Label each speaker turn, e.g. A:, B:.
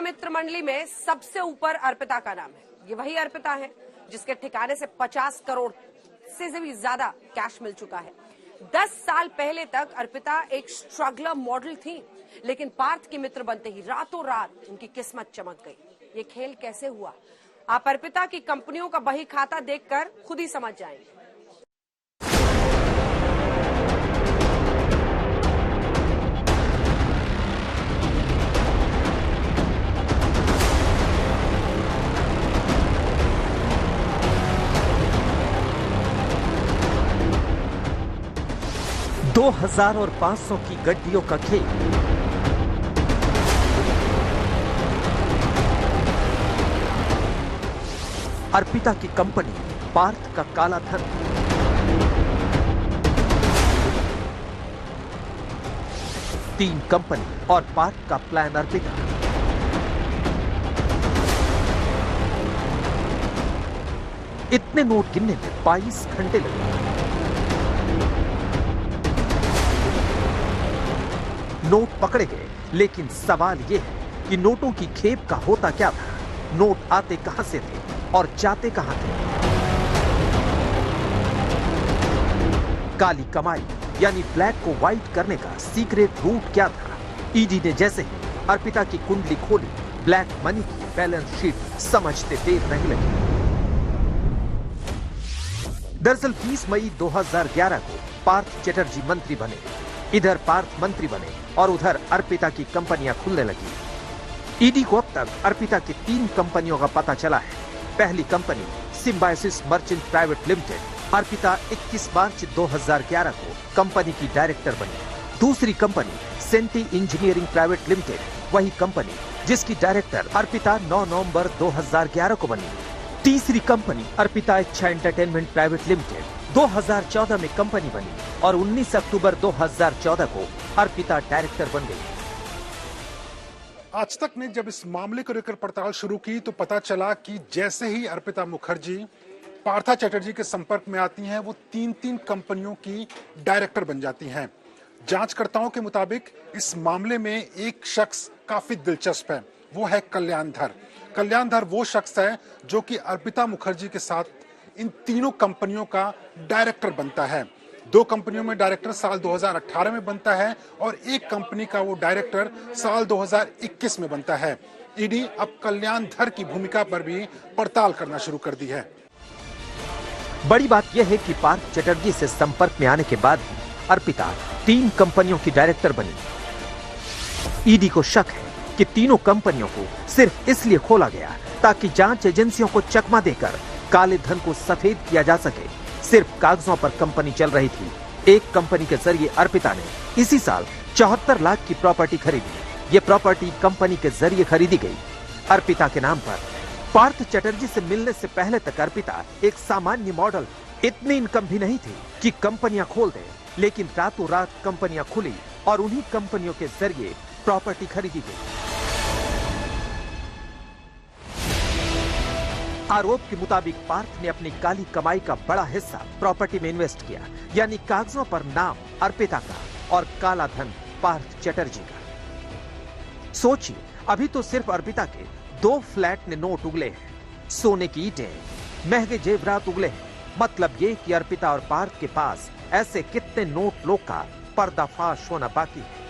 A: मित्र मंडली में सबसे ऊपर अर्पिता का नाम है। ये वही अर्पिता है जिसके ठिकाने से 50 करोड़ से भी ज्यादा कैश मिल चुका है। 10 साल पहले तक अर्पिता एक स्ट्रगलर मॉडल थी, लेकिन पार्थ के मित्र बनते ही रातों रात उनकी किस्मत चमक गई। ये खेल कैसे हुआ, आप अर्पिता की कंपनियों का बही खाता देखकर खुद ही समझ जाएंगे।
B: दो 2000 और 500 की गड्डियों का खेल। अर्पिता की कंपनी पार्थ का काला धन। तीन कंपनी और पार्थ का प्लान अर्पिता। इतने नोट गिनने में 22 घंटे लगे। नोट पकड़े गए, लेकिन सवाल यह है कि नोटों की खेप का होता क्या था, नोट आते कहां से थे और जाते कहां थे। काली कमाई यानी ब्लैक को व्हाइट करने का सीक्रेट रूट क्या था। ईडी ने जैसे ही अर्पिता की कुंडली खोली, ब्लैक मनी की बैलेंस शीट समझते देर नहीं लगी। दरअसल 20 मई 2011 को पार्थ चटर्जी मंत्री बने। इधर पार्थ मंत्री बने और उधर अर्पिता की कंपनियां खुलने लगी। ईडी को अब तक अर्पिता की 3 कंपनियों का पता चला है। पहली company Symbiosis Merchant Private Limited. Arpita 21 March 2011 को कंपनी की डायरेक्टर बनी। दूसरी company Senti Engineering Private Limited, वही कंपनी जिसकी डायरेक्टर अर्पिता 9 नवंबर 2011 को बनी। तीसरी कंपनी अर्पिता इच्छा एंटरटेनमेंट प्राइवेट लिमिटेड 2014 में कंपनी बनी और 19 अक्टूबर 2014 को अर्पिता डायरेक्टर बन गई।
C: आज तक ने जब इस मामले को लेकर पड़ताल शुरू की तो पता चला कि जैसे ही अर्पिता मुखर्जी पार्था चटर्जी के संपर्क में आती हैं, वो 3 कंपनियों की डायरेक्टर बन जाती हैं। जांचकर्ताओं के मुताबिक इस मामले में एक शख्स काफी दिलचस्प है, वो है कल्याण धर। कल्याण धर वो शख्स है जो कि अर्पिता मुखर्जी के साथ इन तीनों कंपनियों का डायरेक्टर बनता है। 2 कंपनियों में डायरेक्टर साल 2018 में बनता है और एक कंपनी का वो डायरेक्टर साल 2021 में बनता है। ईडी अब कल्याण धर की भूमिका पर भी पड़ताल करना शुरू कर दी है।
B: बड़ी बात यह है कि पार्थ चटर्जी से संपर्क में आने के बाद ही अर्पिता 3 कंपनियों की डायरेक्टर बनी। ईडी को शक है कि तीनों कंपनियों को सिर्फ इसलिए खोला गया ताकि जांच एजेंसियों को चकमा देकर काले धन को सफेद किया जा सके। सिर्फ कागजों पर कंपनी चल रही थी। एक कंपनी के जरिए अर्पिता ने इसी साल 74 लाख की प्रॉपर्टी खरीदी। ये प्रॉपर्टी कंपनी के जरिए खरीदी गई अर्पिता के नाम पर। पार्थ चटर्जी से मिलने से पहले तक अर्पिता एक सामान्य मॉडल, इतनी इनकम भी नहीं थी कि कंपनियां खोल दे, लेकिन रातों रात कंपनियां खुली और उन्हीं कंपनियों के जरिए प्रॉपर्टी खरीदी गई। आरोप के मुताबिक पार्थ ने अपनी काली कमाई का बड़ा हिस्सा प्रॉपर्टी में इन्वेस्ट किया, यानी कागजों पर नाम अर्पिता का और काला धन पार्थ चटर्जी का। सोचिए, अभी तो सिर्फ अर्पिता के 2 फ्लैट ने नोट उगले हैं, सोने की ईंटें, महंगे जेवरात उगले हैं। मतलब ये कि अर्पिता और पार्थ के पास ऐसे कितने नोट लोग का पर्दाफाश होना बाकी है।